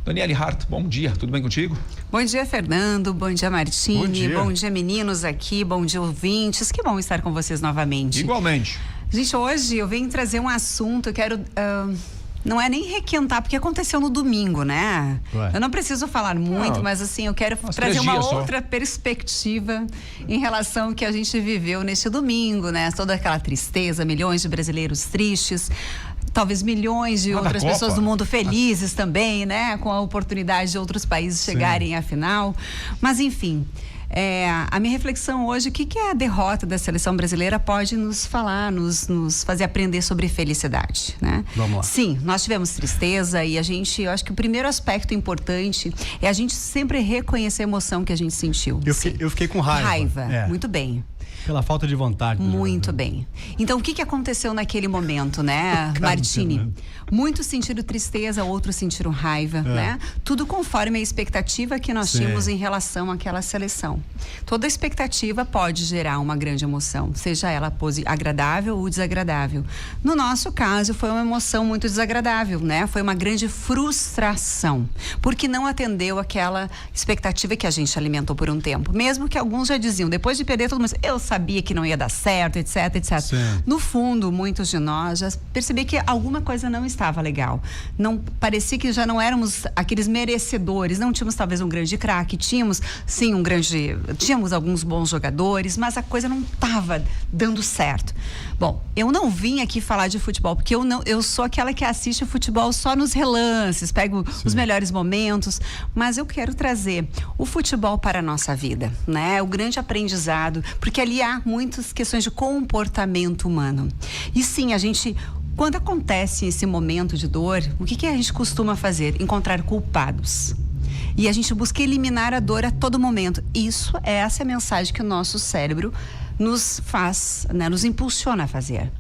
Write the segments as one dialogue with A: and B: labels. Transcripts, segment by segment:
A: Daniele Hart, bom dia, tudo bem contigo?
B: Bom dia, Fernando, bom dia, Martini, bom dia, meninos aqui, bom dia, ouvintes, que bom estar com vocês novamente.
A: Igualmente.
B: Gente, hoje eu venho trazer um assunto, eu quero... não é nem requentar, porque aconteceu no domingo, né?
A: Ué.
B: Eu não preciso falar muito, mas assim, eu quero trazer uma outra perspectiva em relação ao que a gente viveu neste domingo, né? Toda aquela tristeza, milhões de brasileiros tristes, talvez milhões de outras pessoas do mundo felizes também, né? Com a oportunidade de outros países chegarem à final. Mas, enfim... a minha reflexão hoje, o que a derrota da seleção brasileira pode nos falar, nos fazer aprender sobre felicidade, né?
C: Vamos lá.
B: Sim, nós tivemos tristeza e eu acho que o primeiro aspecto importante é a gente sempre reconhecer a emoção que a gente sentiu.
C: Eu fiquei com raiva.
B: Muito bem.
C: Pela falta de vontade.
B: Muito bem. Então, o que aconteceu naquele momento, né, Martini? Muitos sentiram tristeza, outros sentiram raiva, né? Tudo conforme a expectativa que nós tínhamos em relação àquela seleção. Toda expectativa pode gerar uma grande emoção, seja ela agradável ou desagradável. No nosso caso, foi uma emoção muito desagradável, né? Foi uma grande frustração, porque não atendeu aquela expectativa que a gente alimentou por um tempo. Mesmo que alguns já diziam, depois de perder todo mundo, eu sabia que não ia dar certo, etc, etc.
C: Sim.
B: No fundo, muitos de nós já percebi que alguma coisa não estava legal. Não parecia que já não éramos aqueles merecedores, não tínhamos talvez um grande craque, tínhamos sim tínhamos alguns bons jogadores, mas a coisa não estava dando certo. Bom, eu não vim aqui falar de futebol, porque eu sou aquela que assiste futebol só nos relances, pego os melhores momentos, mas eu quero trazer o futebol para a nossa vida, né? O grande aprendizado, porque ali há muitas questões de comportamento humano. E sim, quando acontece esse momento de dor, o que a gente costuma fazer? Encontrar culpados. E a gente busca eliminar a dor a todo momento. Essa é a mensagem que o nosso cérebro nos faz, né, nos impulsiona a fazer.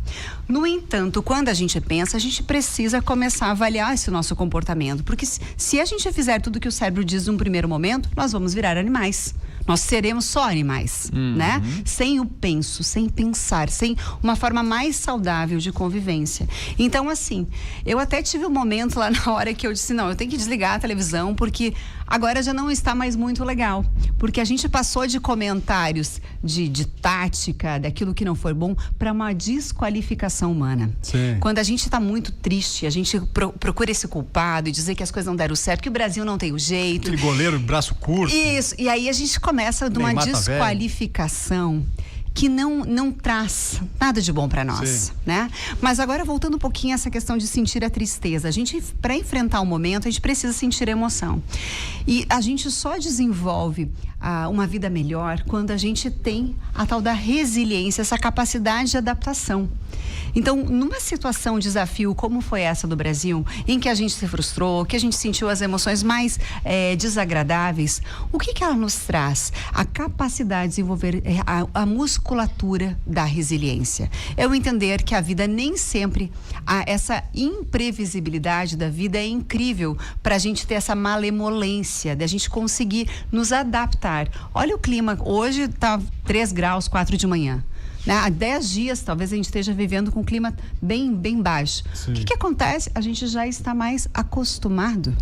B: No entanto, quando a gente pensa, a gente precisa começar a avaliar esse nosso comportamento, porque se a gente fizer tudo que o cérebro diz num primeiro momento, nós vamos virar animais. Nós seremos só animais, né? Sem o penso, sem pensar, sem uma forma mais saudável de convivência. Então, assim, eu até tive um momento lá na hora que eu disse, não, eu tenho que desligar a televisão, porque agora já não está mais muito legal. Porque a gente passou de comentários de tática, daquilo que não foi bom, para uma desqualificação humana.
C: Sim.
B: Quando a gente está muito triste, a gente procura esse culpado e dizer que as coisas não deram certo, que o Brasil não tem o jeito.
C: Aquele goleiro, braço curto.
B: Isso, e aí a gente começa de uma desqualificação que não traz nada de bom para nós, né? Mas agora, voltando um pouquinho a essa questão de sentir a tristeza, para enfrentar um momento, a gente precisa sentir a emoção. E a gente só desenvolve uma vida melhor quando a gente tem a tal da resiliência, essa capacidade de adaptação. Então, numa situação, desafio como foi essa do Brasil, em que a gente se frustrou, que a gente sentiu as emoções mais desagradáveis, o que ela nos traz? A capacidade de desenvolver a musculatura da resiliência. Eu entender que a vida nem sempre, essa imprevisibilidade da vida é incrível para a gente ter essa malemolência, de a gente conseguir nos adaptar. Olha o clima, hoje está 3 graus, 4 de manhã. Há 10 dias, talvez a gente esteja vivendo com um clima bem baixo. Sim. O que acontece? A gente já está mais acostumado.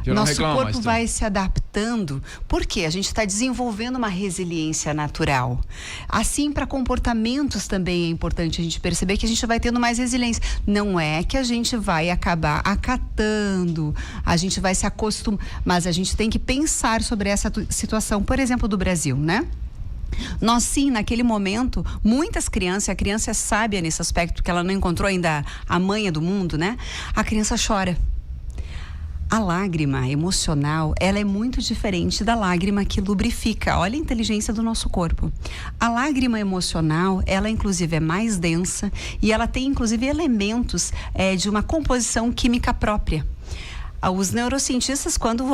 B: Nosso corpo vai se adaptando. Por quê? A gente está desenvolvendo uma resiliência natural. Assim, para comportamentos também é importante a gente perceber que a gente vai tendo mais resiliência. Não é que a gente vai acabar acatando, a gente vai se acostumar, mas a gente tem que pensar sobre essa situação, por exemplo, do Brasil, né? Nós sim, naquele momento, muitas crianças, a criança é sábia nesse aspecto, porque ela não encontrou ainda a manha do mundo, né? A criança chora. A lágrima emocional, ela é muito diferente da lágrima que lubrifica. Olha a inteligência do nosso corpo. A lágrima emocional, ela inclusive é mais densa e ela tem inclusive elementos de uma composição química própria. Os neurocientistas, quando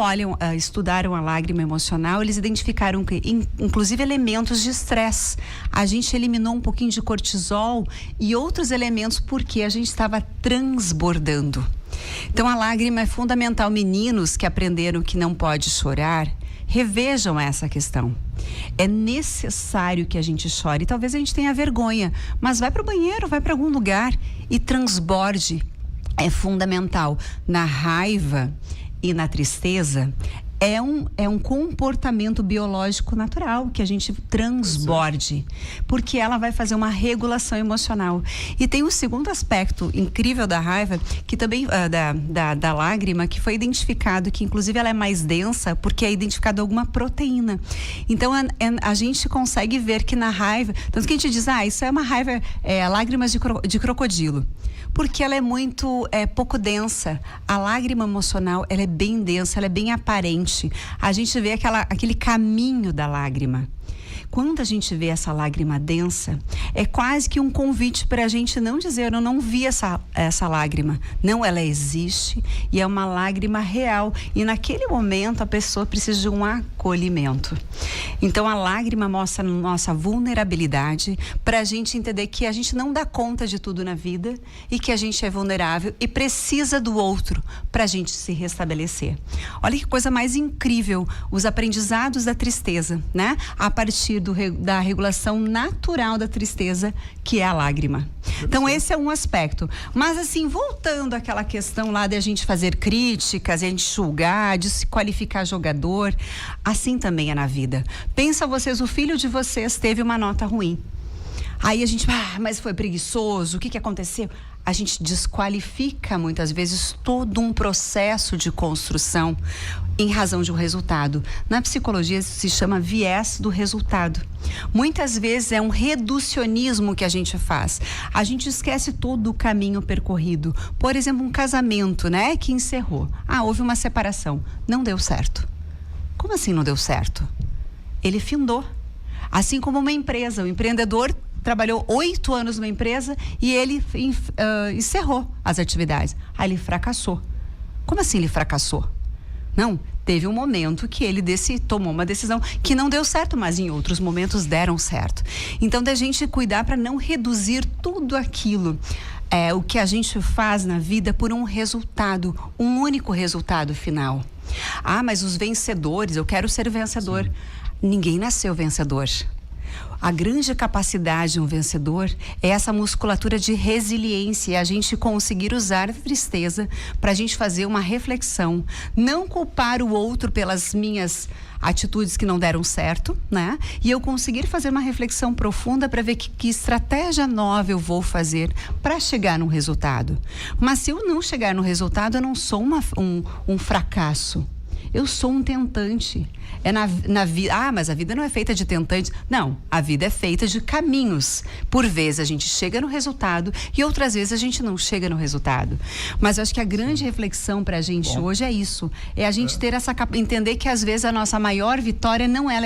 B: estudaram a lágrima emocional, eles identificaram que, inclusive, elementos de estresse. A gente eliminou um pouquinho de cortisol e outros elementos porque a gente estava transbordando. Então, a lágrima é fundamental. Meninos que aprenderam que não pode chorar, revejam essa questão. É necessário que a gente chore. E talvez a gente tenha vergonha, mas vai para o banheiro, vai para algum lugar e transborde. É fundamental. Na raiva, e na tristeza é um comportamento biológico natural que a gente transborde, porque ela vai fazer uma regulação emocional. E tem um segundo aspecto incrível da raiva, que também da lágrima, que foi identificado, que inclusive ela é mais densa, porque é identificado alguma proteína. Então a gente consegue ver que na raiva, tanto que a gente diz, isso é uma raiva, lágrimas de crocodilo, porque ela é pouco densa. A lágrima emocional, ela é bem densa, ela é bem aparente. A gente vê aquele caminho da lágrima. Quando a gente vê essa lágrima densa, é quase que um convite para a gente não dizer, eu não vi essa lágrima. Não, ela existe e é uma lágrima real. E naquele momento a pessoa precisa de um acolhimento. Então a lágrima mostra a nossa vulnerabilidade para a gente entender que a gente não dá conta de tudo na vida e que a gente é vulnerável e precisa do outro para a gente se restabelecer. Olha que coisa mais incrível, os aprendizados da tristeza, né? A partir da regulação natural da tristeza, que é a lágrima. Então esse é um aspecto. Mas assim, voltando àquela questão lá de a gente fazer críticas, a gente julgar, de se qualificar jogador, assim também é na vida. Pensa vocês, o filho de vocês teve uma nota ruim. Aí a gente, mas foi preguiçoso, o que aconteceu? A gente desqualifica muitas vezes todo um processo de construção em razão de um resultado. Na psicologia isso se chama viés do resultado. Muitas vezes é um reducionismo que a gente faz. A gente esquece todo o caminho percorrido. Por exemplo, um casamento, né, que encerrou. Houve uma separação. Não deu certo. Como assim não deu certo? Ele findou. Assim como uma empresa, o empreendedor trabalhou 8 anos numa empresa e ele encerrou as atividades. Aí ele fracassou. Como assim ele fracassou? Não, teve um momento que ele tomou uma decisão que não deu certo, mas em outros momentos deram certo. Então, da gente cuidar para não reduzir tudo aquilo, o que a gente faz na vida por um resultado, um único resultado final. Mas os vencedores, eu quero ser vencedor. Sim. Ninguém nasceu vencedor. A grande capacidade de um vencedor é essa musculatura de resiliência, a gente conseguir usar a tristeza para a gente fazer uma reflexão, não culpar o outro pelas minhas atitudes que não deram certo, né? E eu conseguir fazer uma reflexão profunda para ver que estratégia nova eu vou fazer para chegar no resultado. Mas se eu não chegar no resultado, eu não sou um fracasso. Eu sou um tentante. Na vida. Mas a vida não é feita de tentantes. Não, a vida é feita de caminhos. Por vezes a gente chega no resultado e outras vezes a gente não chega no resultado. Mas eu acho que a grande reflexão pra gente hoje é isso. É a gente ter entender que às vezes a nossa maior vitória não é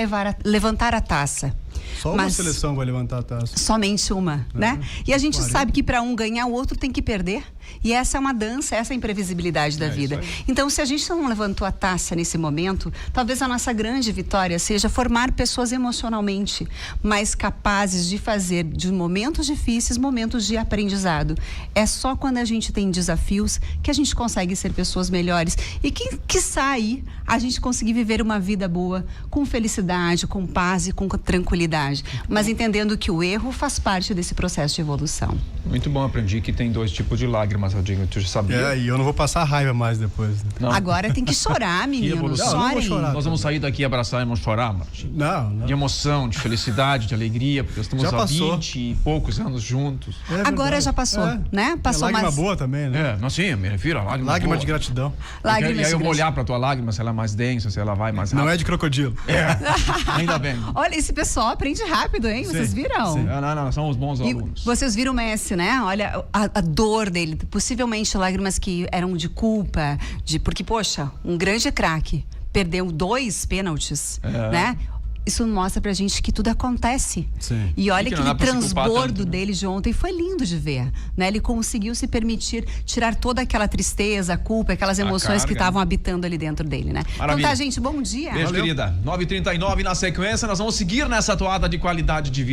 B: levantar a taça.
C: Só uma seleção vai levantar a taça.
B: Somente uma, né? E a gente sabe que para um ganhar, o outro tem que perder. E essa é uma dança, essa é a imprevisibilidade da vida. Então, se a gente não levantou a taça nesse momento, talvez a nossa grande vitória seja formar pessoas emocionalmente mais capazes de fazer de momentos difíceis, momentos de aprendizado. É só quando a gente tem desafios que a gente consegue ser pessoas melhores. E que sai a gente conseguir viver uma vida boa, com felicidade, com paz e com tranquilidade. Mas entendendo que o erro faz parte desse processo de evolução.
A: Muito bom, aprendi que tem 2 tipos de lágrimas, Adinho. Tu já sabia?
C: E eu não vou passar raiva mais depois.
A: Não.
B: Agora tem que chorar, meninos. Chorem.
C: Chorar,
A: nós vamos sair daqui, abraçar e não chorar, Martim?
C: Não.
A: De emoção, de felicidade, de alegria, porque estamos há 20 e poucos anos juntos.
B: Agora já passou, né? Passou
C: lágrima
B: mais...
C: boa também, né?
A: Sim, me refiro a lágrima
C: boa.
A: de
C: gratidão.
A: E aí eu vou olhar pra tua lágrima, se ela é mais densa, se ela vai mais rápido.
C: Não é de crocodilo.
A: Ainda bem.
B: Olha, esse pessoal aprende rápido, hein?
C: Sim,
B: vocês viram?
C: Sim.
A: Não, são os bons alunos.
B: Vocês viram o Messi, né? Olha a dor dele, possivelmente lágrimas que eram de culpa, porque, poxa, um grande craque perdeu 2 pênaltis, né? Isso mostra pra gente que tudo acontece.
C: Sim.
B: E olha aquele transbordo dele de ontem, foi lindo de ver, né? Ele conseguiu se permitir tirar toda aquela tristeza, a culpa, aquelas emoções que estavam habitando ali dentro dele, né?
A: Maravilha.
B: Então tá, gente, bom dia.
A: Beijo, querida. 9h39, na sequência, nós vamos seguir nessa toada de qualidade de vida.